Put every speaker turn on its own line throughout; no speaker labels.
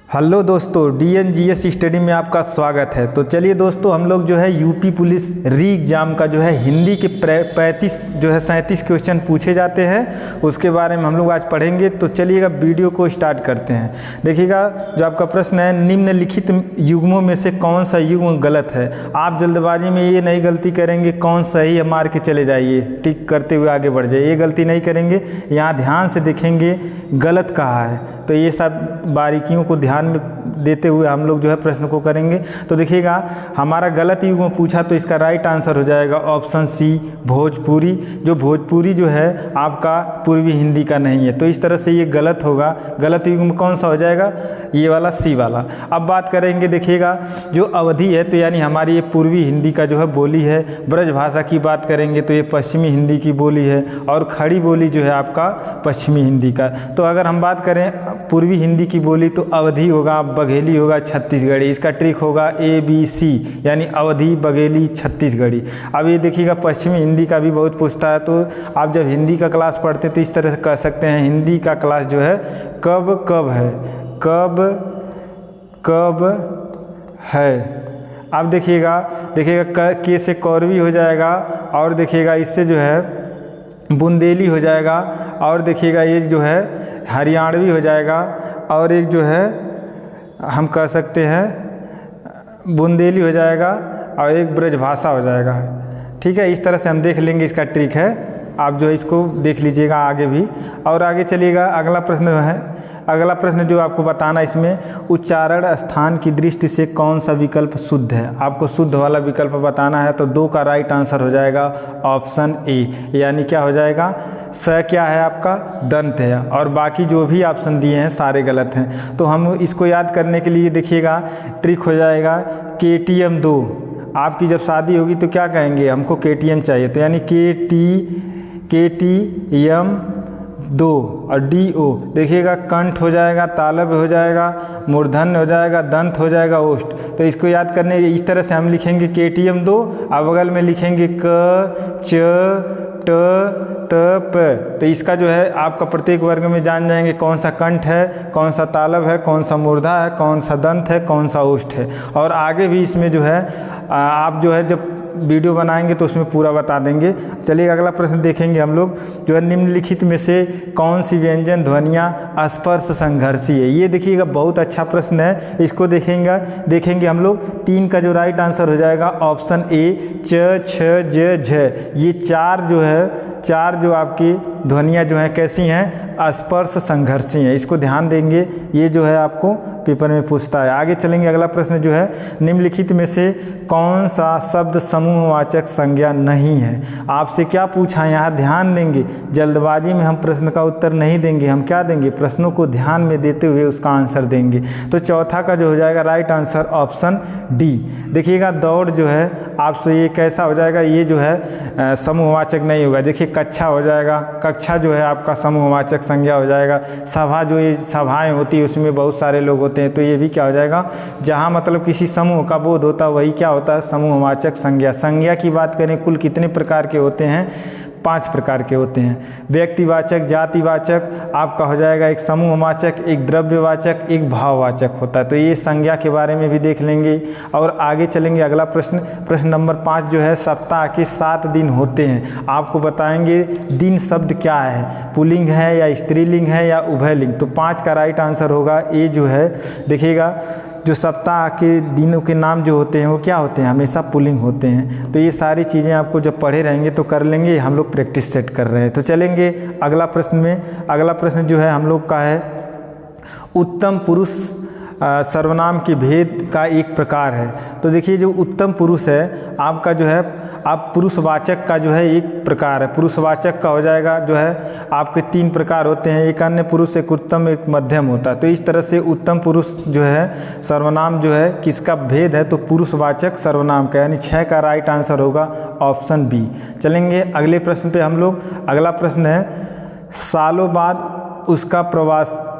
Hello दोस्तों, DNGS study में आपका स्वागत है। तो चलिए दोस्तों, हम लोग जो है यूपी पुलिस री एग्ज़ाम का जो है हिंदी के 37 क्वेश्चन पूछे जाते हैं, उसके बारे में हम लोग आज पढ़ेंगे। तो चलिएगा वीडियो को स्टार्ट करते हैं। देखिएगा, जो आपका प्रश्न है, निम्नलिखित युग्मों में से कौन सा युग्म गलत है। आप जल्दबाजी में ये नहीं गलती करेंगे कौन सही है मार के चले जाइए, टिक करते हुए आगे बढ़ जाइए, ये गलती नहीं करेंगे। यहाँ ध्यान से देखेंगे गलत कहाँ है, तो ये सब बारीकियों को ध्यान में देते हुए हम लोग जो है प्रश्न को करेंगे। तो देखिएगा, हमारा गलत युग्म पूछा तो इसका राइट आंसर हो जाएगा ऑप्शन सी, भोजपुरी। जो भोजपुरी जो है आपका पूर्वी हिंदी का नहीं है, तो इस तरह से ये गलत होगा। गलत युग्म कौन सा हो जाएगा, ये वाला सी वाला। अब बात करेंगे, देखिएगा जो अवधि है तो यानी हमारी ये पूर्वी हिंदी का जो है बोली है। ब्रज भाषा की बात करेंगे तो ये पश्चिमी हिंदी की बोली है, और खड़ी बोली जो है आपका पश्चिमी हिंदी का। तो अगर हम बात करें पूर्वी हिंदी की बोली तो अवधि होगा, बघेली होगा, छत्तीसगढ़ी। इसका ट्रिक होगा ABC, यानी अवधि, बघेली, छत्तीसगढ़ी। अब ये देखिएगा, पश्चिमी हिंदी का भी बहुत पूछता है, तो आप जब हिंदी का क्लास पढ़ते हैं तो इस तरह से कह सकते हैं, हिंदी का क्लास जो है कब कब है, कब कब है। अब देखिएगा के से कौरवी हो जाएगा, और देखिएगा इससे जो है बुंदेली हो जाएगा, और देखिएगा ये जो है हरियाणवी हो जाएगा, और एक जो है हम कह सकते हैं बुंदेली हो जाएगा, और एक ब्रजभाषा हो जाएगा। ठीक है, इस तरह से हम देख लेंगे, इसका ट्रिक है। आप जो है इसको देख लीजिएगा आगे भी। और आगे चलिएगा, अगला प्रश्न जो है, अगला प्रश्न जो आपको बताना, इसमें उच्चारण स्थान की दृष्टि से कौन सा विकल्प शुद्ध है। आपको शुद्ध वाला विकल्प बताना है, तो 2 का राइट आंसर हो जाएगा ऑप्शन ए, यानी क्या हो जाएगा, स क्या है आपका, दंत है, और बाकी जो भी ऑप्शन दिए हैं सारे गलत हैं। तो हम इसको याद करने के लिए देखिएगा ट्रिक हो जाएगा KTM 2। आपकी जब शादी होगी तो क्या कहेंगे, हमको KTM चाहिए, तो यानी KTM 2 और DO। देखिएगा कंठ हो जाएगा, तालब हो जाएगा, मूर्धन्य हो जाएगा, दंत हो जाएगा, ओष्ठ। तो इसको याद करने इस तरह से हम लिखेंगे KTM 2, और बगल में लिखेंगे क च ट त प। तो इसका जो है आपका प्रत्येक वर्ग में जान जाएंगे कौन सा कंठ है, कौन सा तालब है, कौन सा मूर्धा है, कौन सा दंत है, कौन सा ओष्ठ है। और आगे भी इसमें जो है आप जो है जब वीडियो बनाएंगे तो उसमें पूरा बता देंगे। चलिए अगला प्रश्न देखेंगे हम लोग, जो है निम्नलिखित में से कौन सी व्यंजन ध्वनियाँ स्पर्श संघर्षी है। ये देखिएगा बहुत अच्छा प्रश्न है, इसको देखेंगे हम लोग। 3 का जो राइट आंसर हो जाएगा ऑप्शन ए, च छ ज झ। ये चार जो आपकी ध्वनियाँ जो हैं कैसी हैं, स्पर्श संघर्षी हैं। इसको ध्यान देंगे, ये जो है आपको पेपर में पूछता है। आगे चलेंगे, अगला प्रश्न जो है, निम्नलिखित में से कौन सा शब्द समूहवाचक संज्ञा नहीं है। आपसे क्या पूछा है, यहाँ ध्यान देंगे। जल्दबाजी में हम प्रश्न का उत्तर नहीं देंगे, हम क्या देंगे, प्रश्नों को ध्यान में देते हुए उसका आंसर देंगे। तो चौथा का जो हो जाएगा राइट आंसर ऑप्शन डी। देखिएगा दौड़ जो है आपसे ये कैसा हो जाएगा, ये जो है समूहवाचक नहीं होगा। देखिए कक्षा हो जाएगा, कक्षा जो है आपका समूहवाचक संज्ञा हो जाएगा। सभा, जो ये सभाएं होती है उसमें बहुत सारे लोग होते हैं, तो ये भी क्या हो जाएगा, जहाँ मतलब किसी समूह का बोध होता है वही क्या होता है, समूहवाचक संज्ञा। संज्ञा की बात करें कुल कितने प्रकार के होते हैं, 5 प्रकार के होते हैं। व्यक्तिवाचक, जातिवाचक आपका हो जाएगा, एक समूहवाचक, एक द्रव्यवाचक, एक भाववाचक होता है। तो ये संज्ञा के बारे में भी देख लेंगे। और आगे चलेंगे, अगला प्रश्न नंबर 5 जो है, सप्ताह के 7 दिन होते हैं। आपको बताएंगे दिन शब्द क्या है, पुल्लिंग है या स्त्रीलिंग है या उभयलिंग। तो 5 का राइट आंसर होगा ए जो है। देखिएगा जो सप्ताह के दिनों के नाम जो होते हैं वो क्या होते हैं, हमेशा पुल्लिंग होते हैं। तो ये सारी चीज़ें आपको जब पढ़े रहेंगे तो कर लेंगे, हम लोग प्रैक्टिस सेट कर रहे हैं। तो चलेंगे अगला प्रश्न में। अगला प्रश्न जो है हम लोग का है, उत्तम पुरुष सर्वनाम के भेद का एक प्रकार है। तो देखिए जो उत्तम पुरुष है आपका जो है, आप पुरुषवाचक का जो है एक प्रकार है। पुरुषवाचक का हो जाएगा जो है आपके 3 प्रकार होते हैं, एक अन्य पुरुष, एक उत्तम, एक मध्यम होता है। तो इस तरह से उत्तम पुरुष जो है सर्वनाम जो है किसका भेद है, तो पुरुषवाचक सर्वनाम का, यानी 6 का राइट आंसर होगा ऑप्शन बी। चलेंगे अगले प्रश्न पे हम लोग। अगला प्रश्न है, सालों बाद उसका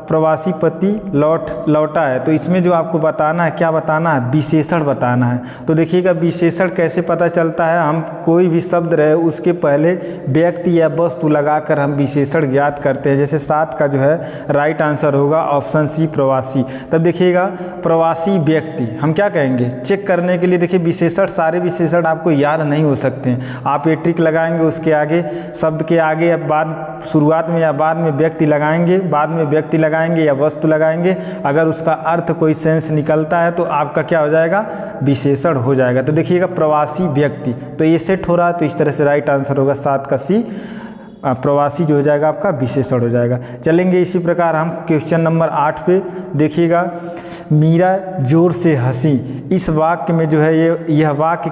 प्रवासी पति लौटा है, तो इसमें जो आपको बताना है, क्या बताना है, विशेषण बताना है। तो देखिएगा विशेषण कैसे पता चलता है, हम कोई भी शब्द रहे उसके पहले व्यक्ति या वस्तु लगाकर हम विशेषण ज्ञात करते हैं। जैसे 7 का जो है राइट आंसर होगा ऑप्शन सी प्रवासी। तब देखिएगा प्रवासी व्यक्ति हम क्या कहेंगे, चेक करने के लिए देखिए विशेषण, सारे विशेषण आपको याद नहीं हो सकते हैं, आप ये ट्रिक लगाएंगे, उसके आगे शब्द के आगे या बाद, शुरुआत में या बाद में व्यक्ति लगाएंगे, बाद में व्यक्ति लगाएंगे या वस्तु लगाएंगे, अगर उसका अर्थ कोई सेंस निकलता है तो आपका क्या हो जाएगा, विशेषण हो जाएगा। तो देखिएगा प्रवासी व्यक्ति, तो ये सेट हो रहा है, तो इस तरह से राइट आंसर होगा 7 का सी, प्रवासी जो हो जाएगा आपका विशेषण हो जाएगा। चलेंगे इसी प्रकार हम क्वेश्चन नंबर 8 पे। देखिएगा मीरा जोर से हंसी, इस वाक्य में जो है यह वाक्य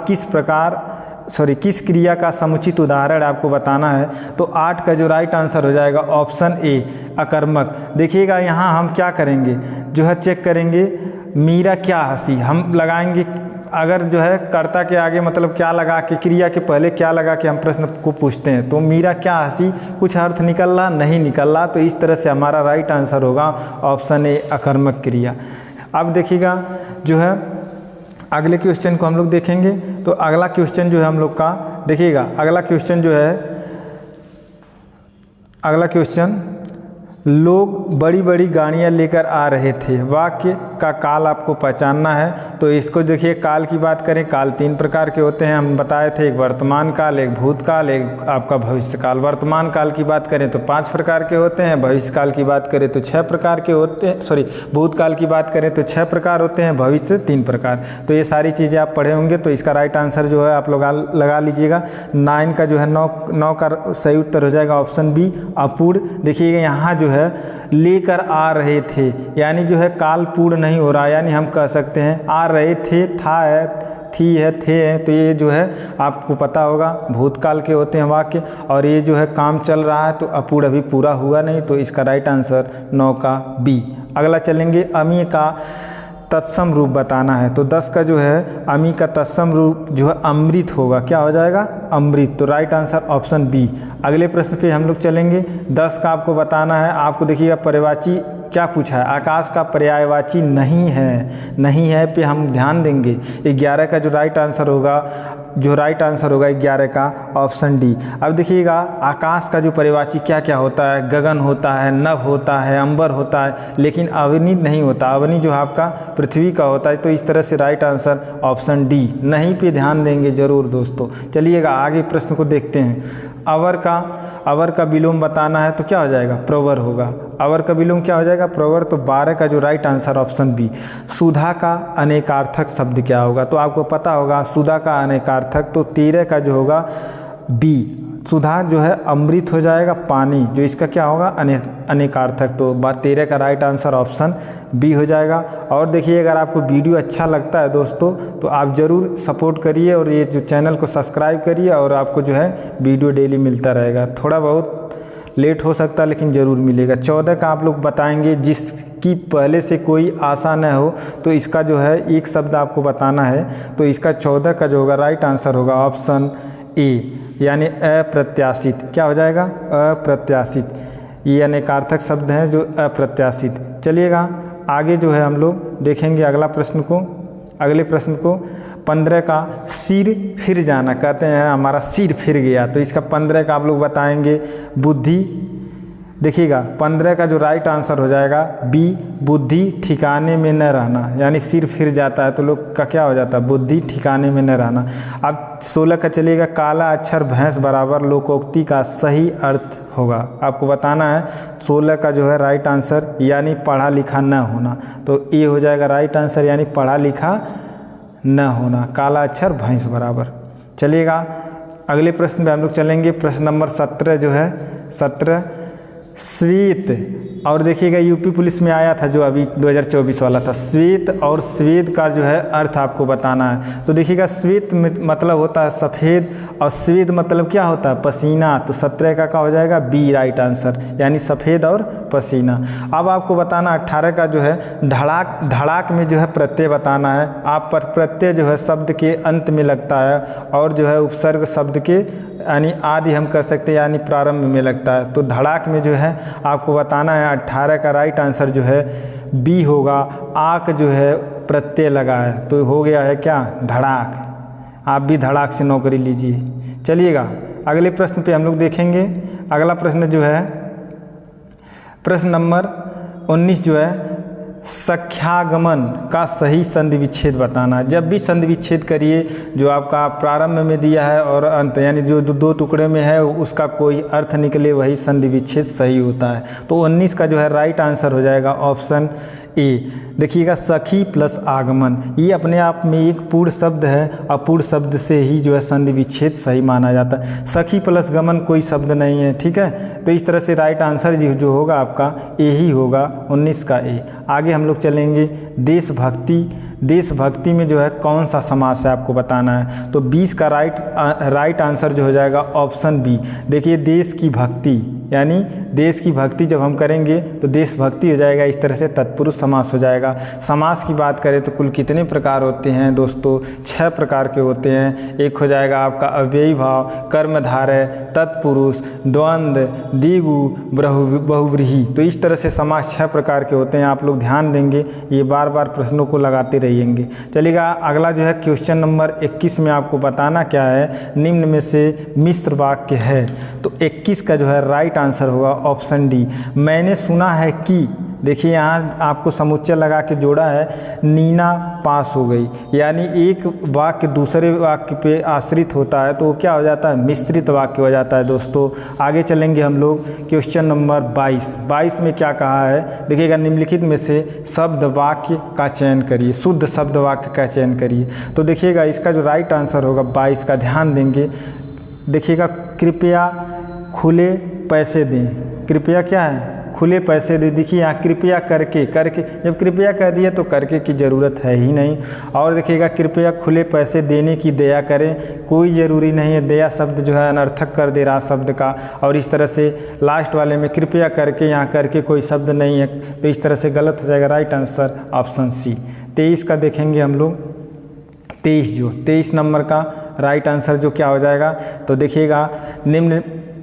किस क्रिया का समुचित उदाहरण आपको बताना है। तो 8 का जो राइट आंसर हो जाएगा ऑप्शन ए अकर्मक। देखिएगा यहाँ हम क्या करेंगे, जो है चेक करेंगे मीरा क्या हंसी, हम लगाएंगे, अगर जो है कर्ता के आगे मतलब क्या लगा के, क्रिया के पहले क्या लगा के हम प्रश्न को पूछते हैं, तो मीरा क्या हंसी, कुछ अर्थ निकल रहा नहीं निकल रहा, तो इस तरह से हमारा राइट आंसर होगा ऑप्शन ए अकर्मक क्रिया। अब देखिएगा जो है अगले क्वेश्चन को हम लोग देखेंगे। तो अगला क्वेश्चन जो है हम लोग का, देखिएगा अगला क्वेश्चन जो है, अगला क्वेश्चन, लोग बड़ी बड़ी गाड़ियां लेकर आ रहे थे, वाक्य का काल आपको पहचानना है। तो इसको देखिए, काल की बात करें, काल 3 प्रकार के होते हैं, हम बताए थे, एक वर्तमान काल, एक भूतकाल, एक आपका भविष्य काल। वर्तमान काल की बात करें तो 5 प्रकार के होते हैं, भविष्य काल की बात करें तो 6 प्रकार के होते हैं, भूतकाल की बात करें तो 6 प्रकार होते हैं, भविष्य 3 प्रकार। तो ये सारी चीज़ें आप पढ़े होंगे, तो इसका राइट आंसर जो है आप लोग लगा लीजिएगा। 9 का जो है 9 का सही उत्तर हो जाएगा ऑप्शन बी अपूर्ण। देखिएगा यहाँ जो है लेकर आ रहे थे, यानी जो है काल पूर्ण नहीं हो रहा, यानी हम कह सकते हैं आ रहे थे, था है, थी है, थे हैं, तो ये जो है आपको पता होगा भूतकाल के होते हैं वाक्य, और ये जो है काम चल रहा है तो अपूर्ण अभी पूरा हुआ नहीं, तो इसका राइट आंसर 9 का बी। अगला चलेंगे अमी का तत्सम रूप बताना है। तो 10 का जो है अमी का तत्सम रूप जो है अमृत होगा, क्या हो जाएगा, अमृत। तो राइट आंसर ऑप्शन बी। अगले प्रश्न पे हम लोग चलेंगे। 10 का आपको बताना है, आपको देखिएगा पर्यायवाची क्या पूछा है, आकाश का पर्यायवाची नहीं है पे हम ध्यान देंगे। 11 का जो राइट आंसर होगा 11 का ऑप्शन डी। अब देखिएगा आकाश का जो पर्यायवाची क्या क्या होता है, गगन होता है, नभ होता है, अंबर होता है, लेकिन अवनी नहीं होता, अवनी जो आपका पृथ्वी का होता है। तो इस तरह से राइट आंसर ऑप्शन डी, नहीं पे ध्यान देंगे जरूर दोस्तों। चलिएगा आगे प्रश्न को देखते हैं। अवर का विलोम बताना है, तो क्या हो जाएगा, प्रवर होगा। अवर का विलोम क्या हो जाएगा, प्रवर। तो 12 का जो राइट आंसर ऑप्शन बी। सुधा का अनेकार्थक शब्द क्या होगा, तो आपको पता होगा सुधा का अनेकार्थक, तो 13 का जो होगा बी। सुधा जो है अमृत हो जाएगा, पानी, जो इसका क्या होगा अनेकार्थक, तो 13 का राइट आंसर ऑप्शन बी हो जाएगा। और देखिए अगर आपको वीडियो अच्छा लगता है दोस्तों तो आप ज़रूर सपोर्ट करिए और ये जो चैनल को सब्सक्राइब करिए, और आपको जो है वीडियो डेली मिलता रहेगा। थोड़ा बहुत लेट हो सकता है लेकिन ज़रूर मिलेगा। 14 का आप लोग बताएंगे, जिसकी पहले से कोई आशा न हो, तो इसका जो है एक शब्द आपको बताना है। तो इसका 14 का जो होगा राइट आंसर होगा ऑप्शन ए, यानी अप्रत्याशित। क्या हो जाएगा, अप्रत्याशित। ये अनेकार्थक शब्द हैं जो अप्रत्याशित। चलिएगा आगे जो है हम लोग देखेंगे अगला प्रश्न को। अगले प्रश्न को 15 का सिर फिर जाना, कहते हैं हमारा सिर फिर गया, तो इसका 15 का आप लोग बताएंगे बुद्धि। देखिएगा 15 का जो राइट आंसर हो जाएगा बी, बुद्धि ठिकाने में न रहना, यानी सिर फिर जाता है तो लोग का क्या हो जाता है, बुद्धि ठिकाने में न रहना। अब 16 का चलिएगा, काला अक्षर भैंस बराबर लोकोक्ति का सही अर्थ होगा, आपको बताना है। 16 का जो है राइट आंसर यानी पढ़ा लिखा न होना, तो ये हो जाएगा राइट आंसर, यानी पढ़ा लिखा न होना, काला अक्षर भैंस बराबर। चलिएगा अगले प्रश्न पे हम लोग चलेंगे। प्रश्न नंबर 17 जो है 17 श्वेत, और देखिएगा यूपी पुलिस में आया था जो अभी 2024 वाला था, श्वेत और श्वेत का जो है अर्थ आपको बताना है। तो देखिएगा श्वेत मतलब होता है सफ़ेद, और श्वेत मतलब क्या होता है, पसीना। तो 17 का क्या हो जाएगा, बी राइट आंसर, यानी सफ़ेद और पसीना। अब आपको बताना 18 का जो है धड़ाक में जो है प्रत्यय बताना है। आप प्रत्यय जो है शब्द के अंत में लगता है, और जो है उपसर्ग शब्द के यानी आदि हम कह सकते हैं, यानी प्रारंभ में लगता है। तो धड़ाक में जो है आपको बताना है 18 का राइट आंसर जो है बी होगा। आक जो है प्रत्यय लगा है तो हो गया है क्या, धड़ाक। आप भी धड़ाक से नौकरी लीजिए। चलिएगा अगले प्रश्न पे हम लोग देखेंगे। अगला प्रश्न जो है प्रश्न नंबर 19 जो है सख्यागमन का सही संधि विच्छेद बताना। जब भी संधि विच्छेद करिए जो आपका प्रारंभ में दिया है और अंत यानी जो दो टुकड़े में है उसका कोई अर्थ निकले वही संधि विच्छेद सही होता है। तो 19 का जो है राइट आंसर हो जाएगा ऑप्शन ए। देखिएगा सखी प्लस आगमन ये अपने आप में एक पूर्ण शब्द है और पूर्ण शब्द से ही जो है संधि विच्छेद सही माना जाता है। सखी प्लस गमन कोई शब्द नहीं है, ठीक है। तो इस तरह से राइट आंसर जो होगा आपका ए ही होगा, 19 का ए। आगे हम लोग चलेंगे देशभक्ति। देशभक्ति में जो है कौन सा समास है आपको बताना है। तो 20 का राइट आंसर जो हो जाएगा ऑप्शन बी। देखिए देश की भक्ति यानी देश की भक्ति जब हम करेंगे तो देशभक्ति हो जाएगा, इस तरह से तत्पुरुष समास हो जाएगा। समास की बात करें तो कुल कितने प्रकार होते हैं दोस्तों, 6 प्रकार के होते हैं। एक हो जाएगा आपका अव्ययी भाव, कर्मधारय, तत्पुरुष, द्वंद्व, द्विगु, बहुव्रीहि। तो इस तरह से समास 6 प्रकार के होते हैं। आप लोग ध्यान देंगे, ये बार बार प्रश्नों को लगाते रहिएंगे। चलिएगा अगला जो है क्वेश्चन नंबर 21 में आपको बताना क्या है, निम्न में से मिश्र वाक्य है। तो 21 का जो है राइट आंसर होगा ऑप्शन डी। मैंने सुना है कि, देखिए यहाँ आपको समुच्चय लगा के जोड़ा है, नीना पास हो गई। यानी एक वाक्य दूसरे वाक्य पे आश्रित होता है तो वो क्या हो जाता है, मिश्रित वाक्य हो जाता है दोस्तों। आगे चलेंगे हम लोग क्वेश्चन नंबर 22 में क्या कहा है। देखिएगा निम्नलिखित में से शब्द वाक्य का चयन करिए, शुद्ध शब्द वाक्य का चयन करिए। तो देखिएगा इसका जो राइट आंसर होगा 22 का, ध्यान देंगे। देखिएगा कृपया खुले पैसे दें। कृपया क्या है, खुले पैसे दे। देखिए यहाँ कृपया करके जब कृपया कह दिए तो करके की ज़रूरत है ही नहीं। और देखिएगा कृपया खुले पैसे देने की दया करें, कोई ज़रूरी नहीं है। दया शब्द जो है अनर्थक कर दे रहा शब्द का। और इस तरह से लास्ट वाले में कृपया करके, यहाँ करके कोई शब्द नहीं है तो इस तरह से गलत हो जाएगा। Right answer option C. 23 का देखेंगे हम लोग। 23 नंबर का राइट आंसर जो क्या हो जाएगा, तो देखिएगा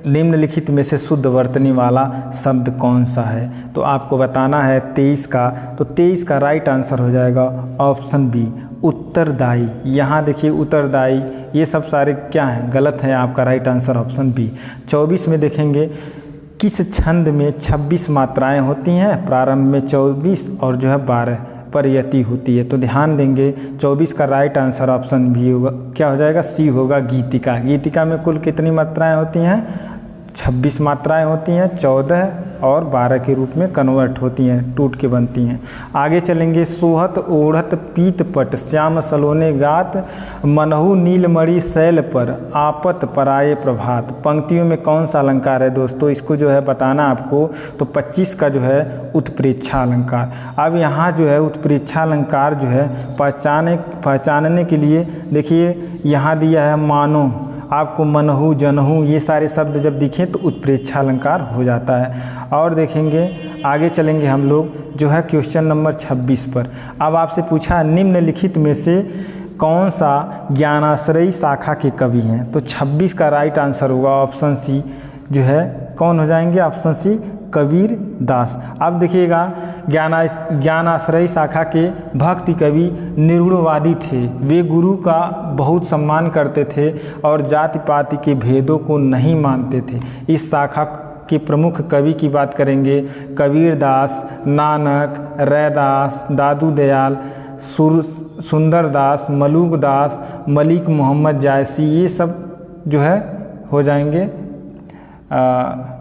निम्नलिखित में से शुद्ध वर्तनी वाला शब्द कौन सा है। तो आपको बताना है 23 का। तो 23 का राइट आंसर हो जाएगा ऑप्शन बी, उत्तरदायी। यहाँ देखिए उत्तरदायी, ये सब सारे क्या हैं, गलत है। आपका राइट आंसर ऑप्शन बी। 24 में देखेंगे किस छंद में 26 मात्राएं होती हैं। प्रारंभ में 24 और जो है 12 पर यति होती है। तो ध्यान देंगे 24 का राइट आंसर ऑप्शन भी होगा, क्या हो जाएगा, सी होगा, गीतिका। गीतिका में कुल कितनी मात्राएं होती हैं, 26 मात्राएं होती हैं, 14 और 12 के रूप में कन्वर्ट होती हैं, टूट के बनती हैं। आगे चलेंगे सोहत ओढ़त पीत पट, श्याम सलोने गात, मनहु नीलमणि शैल पर, आपत पराये प्रभात। पंक्तियों में कौन सा अलंकार है दोस्तों, इसको जो है बताना आपको। तो 25 का जो है उत्प्रेक्षा अलंकार। अब यहाँ जो है उत्प्रेक्षा अलंकार जो है पहचानने के लिए देखिए यहाँ दिया है मानो, आपको मनहु जनहु ये सारे शब्द जब दिखें तो उत्प्रेक्षा अलंकार हो जाता है। और देखेंगे आगे चलेंगे हम लोग जो है क्वेश्चन नंबर 26 पर। अब आपसे पूछा निम्नलिखित में से कौन सा ज्ञानाश्रयी शाखा के कवि हैं। तो 26 का राइट आंसर होगा ऑप्शन सी, जो है कौन हो जाएंगे, ऑप्शन सी कबीर दास। अब देखिएगा ज्ञानाश्रयी शाखा के भक्ति कवि निर्गुणवादी थे। वे गुरु का बहुत सम्मान करते थे और जाति पाति के भेदों को नहीं मानते थे। इस शाखा के प्रमुख कवि की बात करेंगे, कबीर दास, नानक, रैदास, दादू दयाल, सुंदर दास, मलूक दास, मलिक मोहम्मद जायसी, ये सब जो है हो जाएंगे।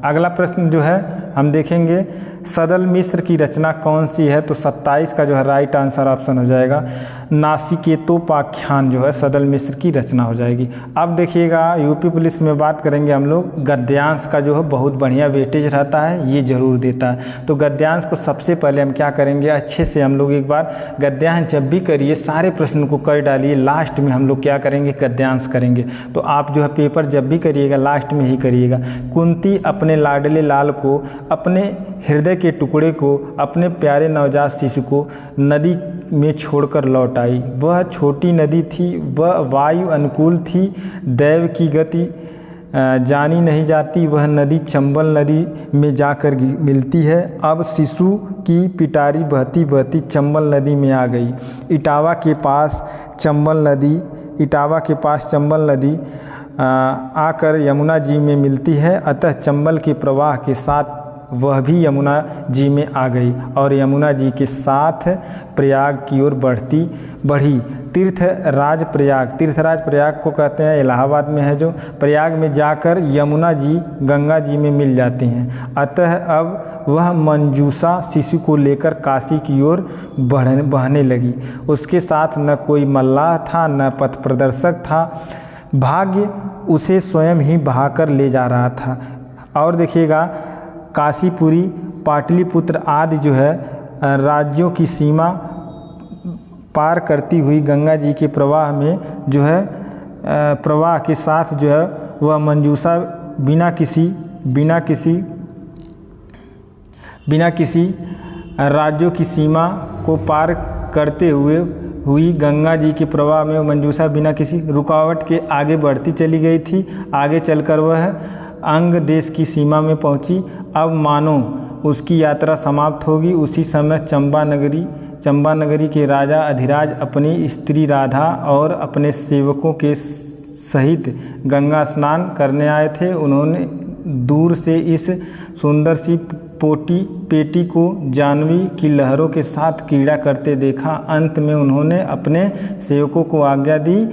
अगला प्रश्न जो है हम देखेंगे सदल मिश्र की रचना कौन सी है। तो 27 का जो है राइट आंसर ऑप्शन हो जाएगा नासिकेतोपाख्यान, जो है सदल मिश्र की रचना हो जाएगी। अब देखिएगा यूपी पुलिस में बात करेंगे हम लोग, गद्यांश का जो है बहुत बढ़िया वेटेज रहता है, ये जरूर देता है। तो गद्यांश को सबसे पहले हम क्या करेंगे, अच्छे से हम लोग एक बार गद्यांश जब भी करिए सारे प्रश्न को कर डालिए, लास्ट में हम लोग क्या करेंगे, गद्यांश करेंगे। तो आप जो है पेपर जब भी करिएगा लास्ट में ही करिएगा। कुंती अपने लाडले लाल को, अपने हृदय के टुकड़े को, अपने प्यारे नवजात शिशु को नदी में छोड़कर लौट आई। वह छोटी नदी थी, वह वायु अनुकूल थी, दैव की गति जानी नहीं जाती वह नदी चंबल नदी में जाकर मिलती है। अब शिशु की पिटारी बहती बहती चंबल नदी में आ गई। इटावा के पास चंबल नदी आकर यमुना जी में मिलती है, अतः चंबल के प्रवाह के साथ वह भी यमुना जी में आ गई और यमुना जी के साथ प्रयाग की ओर बढ़ी। तीर्थराज प्रयाग को कहते हैं, इलाहाबाद में है जो, प्रयाग में जाकर यमुना जी गंगा जी में मिल जाती हैं। अतः अब वह मंजूषा शिशु को लेकर काशी की ओर बहने लगी। उसके साथ न कोई मल्लाह था न पथ प्रदर्शक था, भाग्य उसे स्वयं ही बहाकर ले जा रहा था। और देखिएगा काशीपुरी, पाटलिपुत्र आदि जो है राज्यों की सीमा पार करती हुई गंगा जी के प्रवाह में जो है प्रवाह के साथ जो है वह मंजूषा बिना किसी राज्यों की सीमा को पार करते हुई गंगा जी के प्रवाह में मंजूषा बिना किसी रुकावट के आगे बढ़ती चली गई थी। आगे चलकर वह अंग देश की सीमा में पहुंची। अब मानो उसकी यात्रा समाप्त होगी। उसी समय चंबा नगरी के राजा अधिराज अपनी स्त्री राधा और अपने सेवकों के सहित गंगा स्नान करने आए थे। उन्होंने दूर से इस सुंदर सी पेटी को जाह्नवी की लहरों के साथ क्रीड़ा करते देखा। अंत में उन्होंने अपने सेवकों को आज्ञा दी,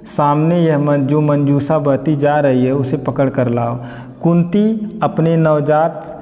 सामने यह जो मंजूषा बहती जा रही है उसे पकड़ कर लाओ। कुंती अपने नवजात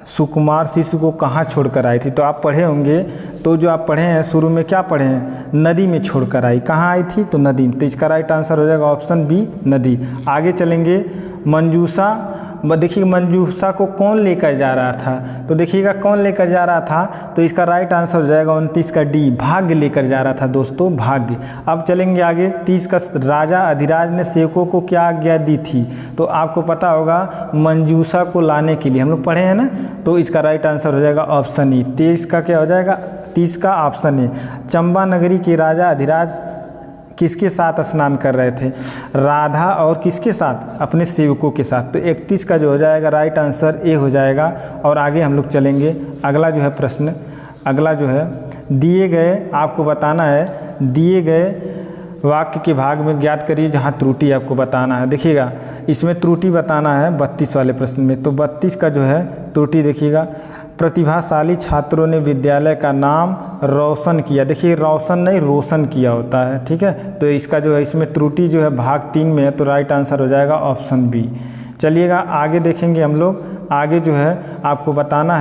सुकुमार शिशु को कहाँ छोड़कर आई थी? तो आप पढ़े होंगे, तो जो आप पढ़े हैं शुरू में क्या पढ़े हैं? नदी में छोड़कर आई। कहाँ आई थी? तो नदी में। तो इसका राइट आंसर हो जाएगा ऑप्शन बी, नदी। आगे चलेंगे, मंजूषा, देखिए मंजूषा को कौन लेकर जा रहा था? तो देखिएगा कौन लेकर जा रहा था, तो इसका राइट आंसर हो जाएगा 29 का डी, भाग्य लेकर जा रहा था दोस्तों, भाग्य। अब चलेंगे आगे, 30 का राजा अधिराज ने सेवकों को क्या आज्ञा दी थी? तो आपको पता होगा मंजूषा को लाने के लिए, हम लोग पढ़े हैं ना, तो इसका राइट आंसर हो जाएगा ऑप्शन ई। 23 का क्या हो जाएगा? 30 का ऑप्शन ए। चंबा नगरी के राजा अधिराज किसके साथ स्नान कर रहे थे? राधा और किसके साथ? अपने सेवकों के साथ। तो 31 का जो हो जाएगा राइट आंसर ए हो जाएगा। और आगे हम लोग चलेंगे, अगला जो है प्रश्न, अगला जो है दिए गए, आपको बताना है दिए गए वाक्य के भाग में ज्ञात करिए जहाँ त्रुटि आपको बताना है। देखिएगा इसमें त्रुटि बताना है 32 वाले प्रश्न में। तो 32 का जो है त्रुटि देखिएगा, प्रतिभाशाली छात्रों ने विद्यालय का नाम रोशन किया। देखिए रोशन नहीं, रोशन किया होता है, ठीक है। तो इसका जो है इसमें त्रुटि जो है भाग 3 में है, तो राइट आंसर हो जाएगा ऑप्शन बी। चलिएगा आगे देखेंगे हम लोग, आगे जो है आपको बताना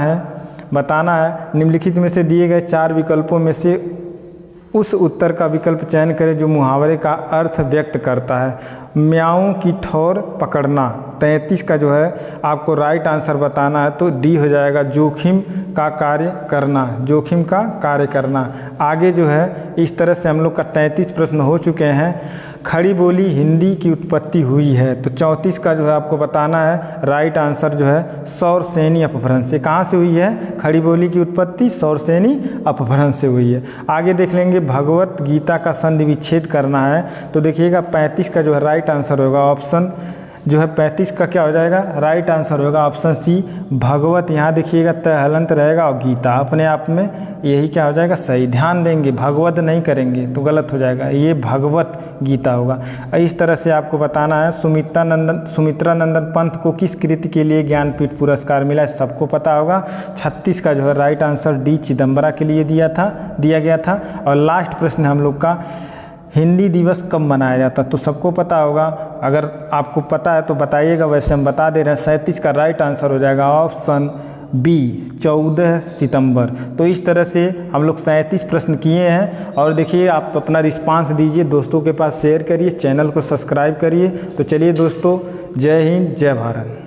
है निम्नलिखित में से दिए गए 4 विकल्पों में से उस उत्तर का विकल्प चयन करें जो मुहावरे का अर्थ व्यक्त करता है। म्याऊं की ठोर पकड़ना, 33 का जो है आपको राइट आंसर बताना है, तो डी हो जाएगा, जोखिम का कार्य करना। आगे जो है इस तरह से हम लोग का 33 प्रश्न हो चुके हैं। खड़ी बोली हिंदी की उत्पत्ति हुई है, तो 34 का जो है आपको बताना है राइट आंसर जो है सौरसेनी अपभ्रंश से। कहाँ से हुई है खड़ी बोली की उत्पत्ति? सौरसेनी अपभ्रंश से हुई है। आगे देख लेंगे भगवत गीता का संधि विच्छेद करना है, तो देखिएगा 35 का जो है राइट आंसर होगा ऑप्शन जो है 35 का क्या हो जाएगा राइट आंसर होगा ऑप्शन सी, भगवत। यहाँ देखिएगा त हलंत रहेगा और गीता अपने आप में यही क्या हो जाएगा सही। ध्यान देंगे, भगवत नहीं करेंगे तो गलत हो जाएगा, ये भगवत गीता होगा। इस तरह से आपको बताना है सुमित्रा नंदन पंत को किस कृति के लिए ज्ञानपीठ पुरस्कार मिला, सबको पता होगा। 36 का जो है राइट आंसर डी, चिदम्बरा के लिए दिया गया था। और लास्ट प्रश्न हम लोग का, हिंदी दिवस कब मनाया जाता? तो सबको पता होगा, अगर आपको पता है तो बताइएगा, वैसे हम बता दे रहे हैं। 37 का राइट आंसर हो जाएगा ऑप्शन बी, 14 सितंबर। तो इस तरह से हम लोग 37 प्रश्न किए हैं। और देखिए आप अपना रिस्पांस दीजिए, दोस्तों के पास शेयर करिए, चैनल को सब्सक्राइब करिए। तो चलिए दोस्तों, जय हिंद, जय भारत।